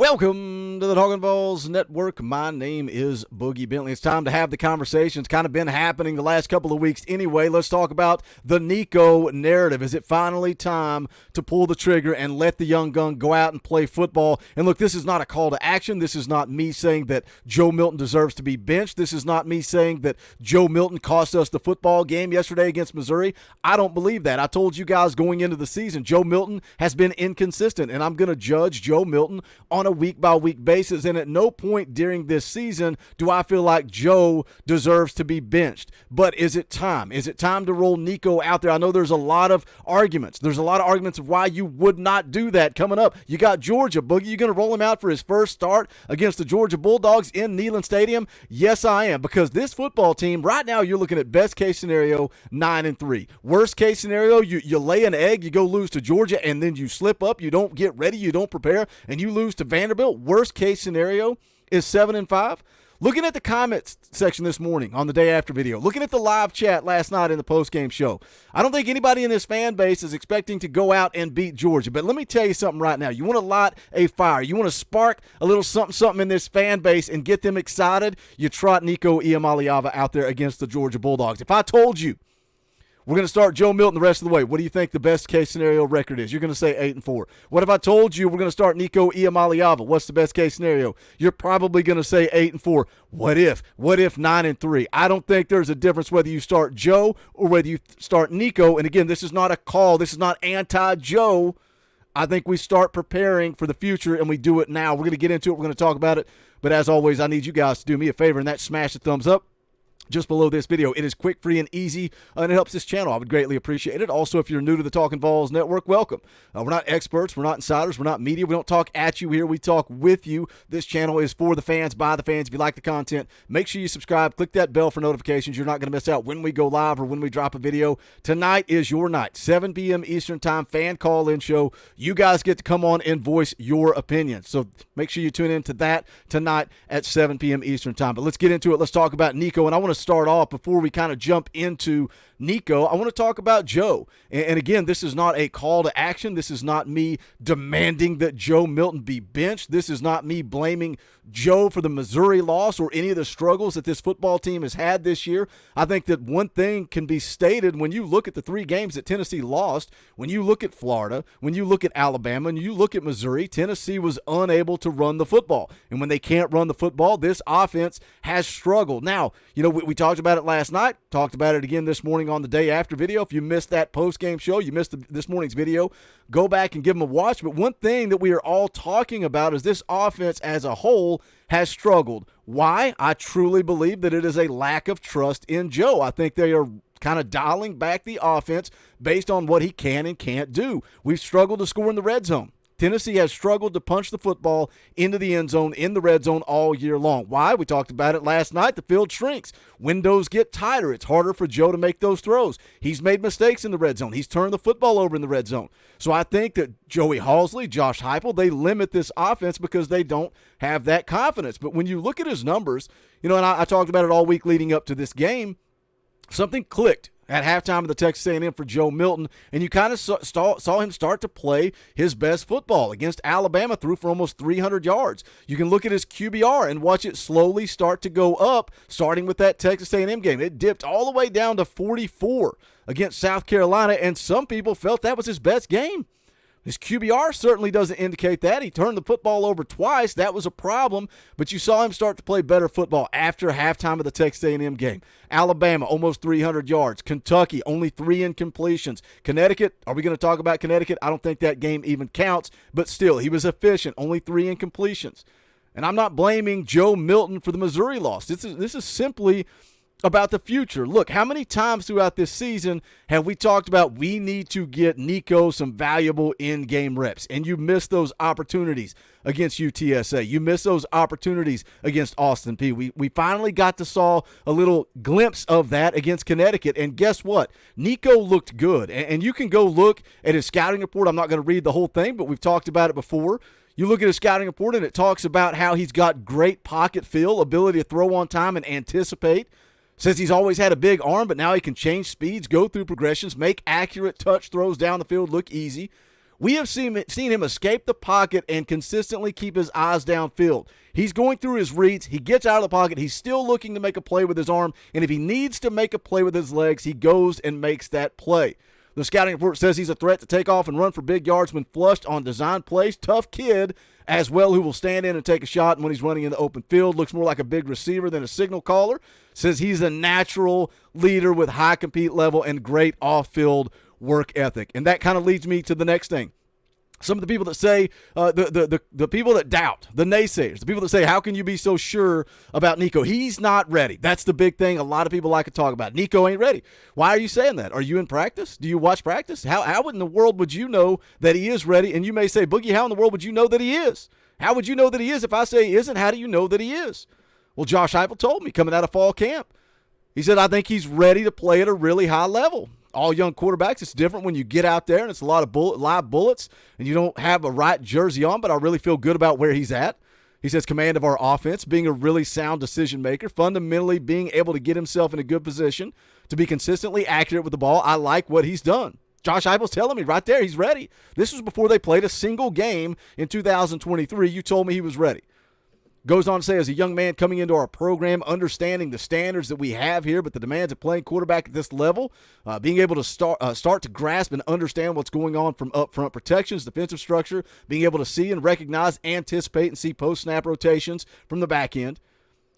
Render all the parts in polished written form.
Welcome to the Talkin VAWLS Network. My name is Boogie Bentley. It's time to have the conversation. It's kind of been happening the last couple of weeks anyway. Let's talk about the Nico narrative. Is it finally time to pull the trigger and let the young gun go out and play football? And look, this is not a call to action. This is not me saying that Joe Milton deserves to be benched. This is not me saying that Joe Milton cost us the football game yesterday against Missouri. I don't believe that. I told you guys going into the season, Joe Milton has been inconsistent, and I'm going to judge Joe Milton on a week-by-week basis, and at no point during this season do I feel like Joe deserves to be benched. But is it time? Is it time to roll Nico out there? I know there's a lot of arguments. There's a lot of arguments of why you would not do that coming up. You got Georgia. Boogie, you going to roll him out for his first start against the Georgia Bulldogs in Neyland Stadium? Yes, I am, because this football team, right now you're looking at best case scenario, 9-3. Worst case scenario, you lay an egg, you go lose to Georgia, and then you slip up, you don't get ready, you don't prepare, and you lose to Vanderbilt. Worst case scenario is 7-5. Looking at the comments section this morning on the day after video, looking at the live chat last night in the post-game show, I don't think anybody in this fan base is expecting to go out and beat Georgia. But let me tell you something right now. You want to light a fire. You want to spark a little something in this fan base and get them excited. You trot Nico Iamaleava out there against the Georgia Bulldogs. If I told you we're going to start Joe Milton the rest of the way, what do you think the best case scenario record is? You're going to say 8-4. What if I told you we're going to start Nico Iamaleava? What's the best case scenario? You're probably going to say 8-4. What if 9-3? I don't think there's a difference whether you start Joe or whether you start Nico. And again, this is not a call. This is not anti-Joe. I think we start preparing for the future, and we do it now. We're going to get into it. We're going to talk about it. But as always, I need you guys to do me a favor, and that's smash the thumbs up just below this video. It is quick, free, and easy, and it helps this channel. I would greatly appreciate it. Also, if you're new to the Talkin VAWLS Network, welcome. We're not experts. We're not insiders. We're not media. We don't talk at you here. We talk with you. This channel is for the fans, by the fans. If you like the content, make sure you subscribe. Click that bell for notifications. You're not going to miss out when we go live or when we drop a video. Tonight is your night, 7 p.m. Eastern Time, fan call-in show. You guys get to come on and voice your opinions. So make sure you tune in to that tonight at 7 p.m. Eastern Time. But let's get into it. Let's talk about Nico, and I want to start off before we kind of jump into Nico. I want to talk about Joe. And again, this is not a call to action. This is not me demanding that Joe Milton be benched. This is not me blaming Joe for the Missouri loss or any of the struggles that this football team has had this year. I think that one thing can be stated when you look at the 3 games that Tennessee lost, when you look at Florida, when you look at Alabama, and you look at Missouri, Tennessee was unable to run the football. And when they can't run the football, this offense has struggled. Now, you know, we talked about it last night, talked about it again this morning on the day after video. If you missed that post-game show, you missed this morning's video, go back and give them a watch. But one thing that we are all talking about is this offense as a whole has struggled. Why? I truly believe that it is a lack of trust in Joe. I think they are kind of dialing back the offense based on what he can and can't do. We've struggled to score in the red zone. Tennessee has struggled to punch the football into the end zone, in the red zone all year long. Why? We talked about it last night. The field shrinks. Windows get tighter. It's harder for Joe to make those throws. He's made mistakes in the red zone. He's turned the football over in the red zone. So I think that Joey Halzle, Josh Heupel, they limit this offense because they don't have that confidence. But when you look at his numbers, you know, and I talked about it all week leading up to this game, something clicked at halftime of the Texas A&M for Joe Milton, and you kind of saw him start to play his best football. Against Alabama, threw for almost 300 yards. You can look at his QBR and watch it slowly start to go up, starting with that Texas A&M game. It dipped all the way down to 44 against South Carolina, and some people felt that was his best game. His QBR certainly doesn't indicate that. He turned the football over twice. That was a problem, but you saw him start to play better football after halftime of the Texas A&M game. Alabama, almost 300 yards. Kentucky, only 3 incompletions. Connecticut, are we going to talk about Connecticut? I don't think that game even counts, but still, he was efficient, only 3 incompletions. And I'm not blaming Joe Milton for the Missouri loss. This is simply about the future. Look, how many times throughout this season have we talked about we need to get Nico some valuable in-game reps, and you missed those opportunities against UTSA. You missed those opportunities against Austin Peay. We finally got to saw a little glimpse of that against Connecticut, and guess what? Nico looked good, and you can go look at his scouting report. I'm not going to read the whole thing, but we've talked about it before. You look at his scouting report, and it talks about how he's got great pocket feel, ability to throw on time and anticipate. Says he's always had a big arm, but now he can change speeds, go through progressions, make accurate touch throws down the field look easy. We have seen him escape the pocket and consistently keep his eyes downfield. He's going through his reads. He gets out of the pocket. He's still looking to make a play with his arm. And if he needs to make a play with his legs, he goes and makes that play. The scouting report says he's a threat to take off and run for big yards when flushed on design plays. Tough kid as well, who will stand in and take a shot when he's running in the open field. Looks more like a big receiver than a signal caller. Says he's a natural leader with high compete level and great off-field work ethic. And that kind of leads me to the next thing. Some of the people that say, the people that doubt, the naysayers, the people that say, how can you be so sure about Nico? He's not ready. That's the big thing a lot of people like to talk about. Nico ain't ready. Why are you saying that? Are you in practice? Do you watch practice? How in the world would you know that he is ready? And you may say, Boogie, how in the world would you know that he is? How would you know that he is? If I say he isn't, how do you know that he is? Well, Josh Heupel told me coming out of fall camp. He said, I think he's ready to play at a really high level. All young quarterbacks, it's different when you get out there and it's a lot of live bullets and you don't have a right jersey on, but I really feel good about where he's at. He says command of our offense, being a really sound decision maker, fundamentally being able to get himself in a good position to be consistently accurate with the ball. I like what he's done. Josh Heupel's telling me right there he's ready. This was before they played a single game in 2023. You told me he was ready. Goes on to say, as a young man coming into our program, understanding the standards that we have here, but the demands of playing quarterback at this level, being able to start to grasp and understand what's going on from up-front protections, defensive structure, being able to see and recognize, anticipate, and see post-snap rotations from the back end.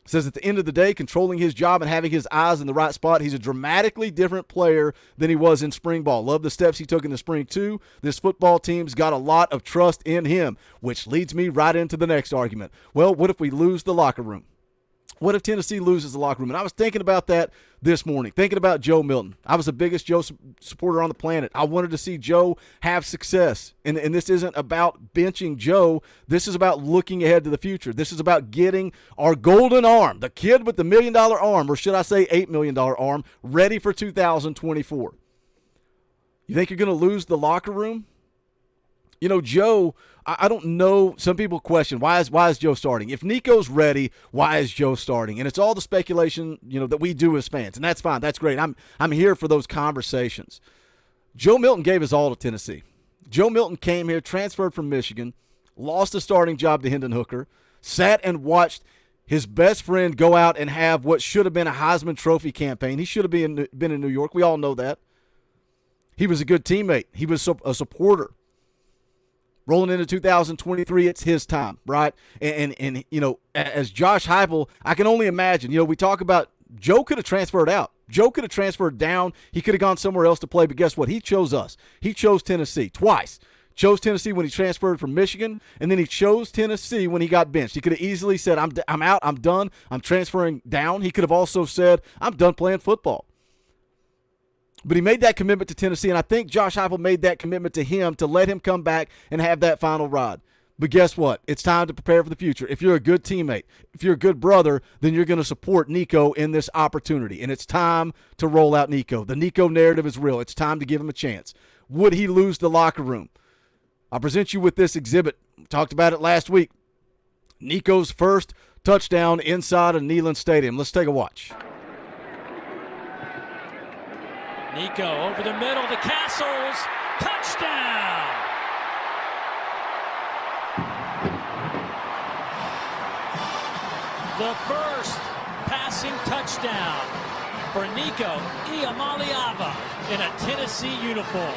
Says at the end of the day, controlling his job and having his eyes in the right spot, he's a dramatically different player than he was in spring ball. Love the steps he took in the spring, too. This football team's got a lot of trust in him, which leads me right into the next argument. Well, what if we lose the locker room? What if Tennessee loses the locker room? And I was thinking about that this morning, thinking about Joe Milton. I was the biggest Joe supporter on the planet. I wanted to see Joe have success. And this isn't about benching Joe. This is about looking ahead to the future. This is about getting our golden arm, the kid with the $1 million arm, or should I say $8 million arm, ready for 2024. You think you're going to lose the locker room? You know, Joe, I don't know. Some people question, why is Joe starting? If Nico's ready, why is Joe starting? And it's all the speculation, that we do as fans. And that's fine. That's great. I'm here for those conversations. Joe Milton gave his all to Tennessee. Joe Milton came here, transferred from Michigan, lost a starting job to Hendon Hooker, sat and watched his best friend go out and have what should have been a Heisman Trophy campaign. He should have been in New York. We all know that. He was a good teammate. He was a supporter. Rolling into 2023, it's his time, right? And as Josh Heupel, I can only imagine, we talk about Joe could have transferred out. Joe could have transferred down. He could have gone somewhere else to play, but guess what? He chose us. He chose Tennessee twice. Chose Tennessee when he transferred from Michigan, and then he chose Tennessee when he got benched. He could have easily said, I'm out, I'm done, I'm transferring down. He could have also said, I'm done playing football. But he made that commitment to Tennessee, and I think Josh Heupel made that commitment to him to let him come back and have that final ride. But guess what? It's time to prepare for the future. If you're a good teammate, if you're a good brother, then you're going to support Nico in this opportunity, and it's time to roll out Nico. The Nico narrative is real. It's time to give him a chance. Would he lose the locker room? I'll present you with this exhibit. We talked about it last week. Nico's first touchdown inside of Neyland Stadium. Let's take a watch. Nico over the middle to Castles. Touchdown! The first passing touchdown for Nico Iamaleava in a Tennessee uniform.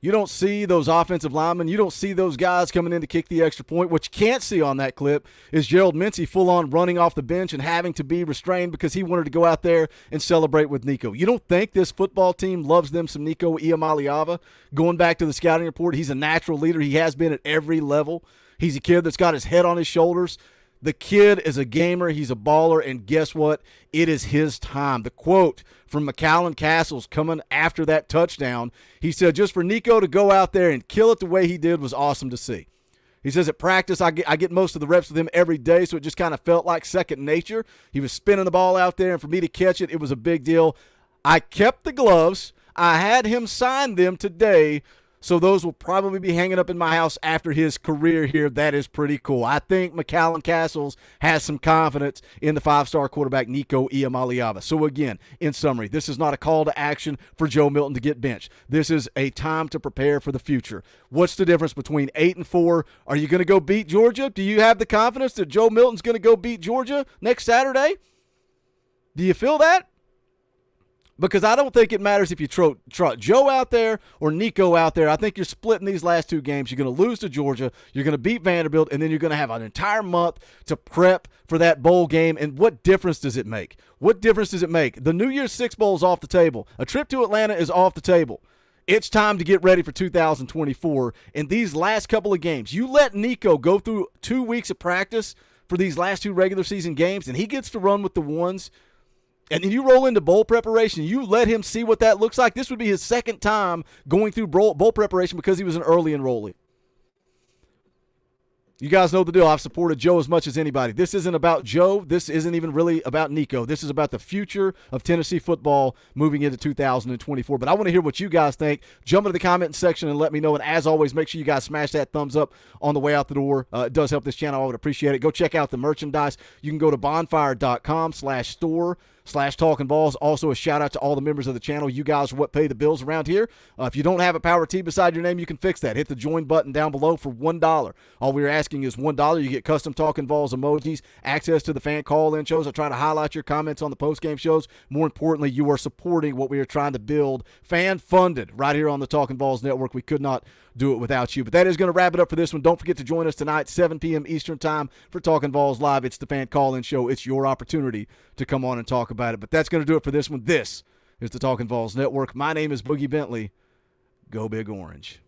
You don't see those offensive linemen. You don't see those guys coming in to kick the extra point. What you can't see on that clip is Gerald Mincey full-on running off the bench and having to be restrained because he wanted to go out there and celebrate with Nico. You don't think this football team loves them some Nico Iamaleava? Going back to the scouting report, he's a natural leader. He has been at every level. He's a kid that's got his head on his shoulders. The kid is a gamer. He's a baller, and guess what? It is his time. The quote from McCallum Castles coming after that touchdown, he said, just for Nico to go out there and kill it the way he did was awesome to see. He says at practice, I get most of the reps with him every day, so it just kind of felt like second nature. He was spinning the ball out there, and for me to catch it, it was a big deal. I kept the gloves. I had him sign them today So those will probably be hanging up in my house after his career here. That is pretty cool. I think McCallum Castles has some confidence in the 5-star quarterback Nico Iamaleava. So again, in summary, this is not a call to action for Joe Milton to get benched. This is a time to prepare for the future. What's the difference between 8 and 4? Are you going to go beat Georgia? Do you have the confidence that Joe Milton's going to go beat Georgia next Saturday? Do you feel that? Because I don't think it matters if you trot Joe out there or Nico out there. I think you're splitting these last 2 games. You're going to lose to Georgia. You're going to beat Vanderbilt, and then you're going to have an entire month to prep for that bowl game. And what difference does it make? What difference does it make? The New Year's Six Bowl is off the table. A trip to Atlanta is off the table. It's time to get ready for 2024. And these last couple of games, you let Nico go through 2 weeks of practice for these last 2 regular season games, and he gets to run with the ones. And then you roll into bowl preparation. You let him see what that looks like. This would be his second time going through bowl preparation because he was an early enrollee. You guys know the deal. I've supported Joe as much as anybody. This isn't about Joe. This isn't even really about Nico. This is about the future of Tennessee football moving into 2024. But I want to hear what you guys think. Jump into the comment section and let me know. And as always, make sure you guys smash that thumbs up on the way out the door. It does help this channel. I would appreciate it. Go check out the merchandise. You can go to bonfire.com/store/Talkin VAWLS. Also, a shout out to all the members of the channel. You guys are what pay the bills around here. If you don't have a Power T beside your name, you can fix that. Hit the join button down below for $1. All we're asking is $1. You get custom Talkin VAWLS emojis, access to the fan call-in shows. I try to highlight your comments on the post-game shows. More importantly, you are supporting what we are trying to build, fan-funded, right here on the Talkin VAWLS Network. We could not do it without you. But that is going to wrap it up for this one. Don't forget to join us tonight, 7 p.m. Eastern Time for Talkin VAWLS Live. It's the fan call-in show. It's your opportunity to come on and talk about it. But that's going to do it for this one. This is the Talkin VAWLS Network. My name is Boogie Bentley. Go Big Orange.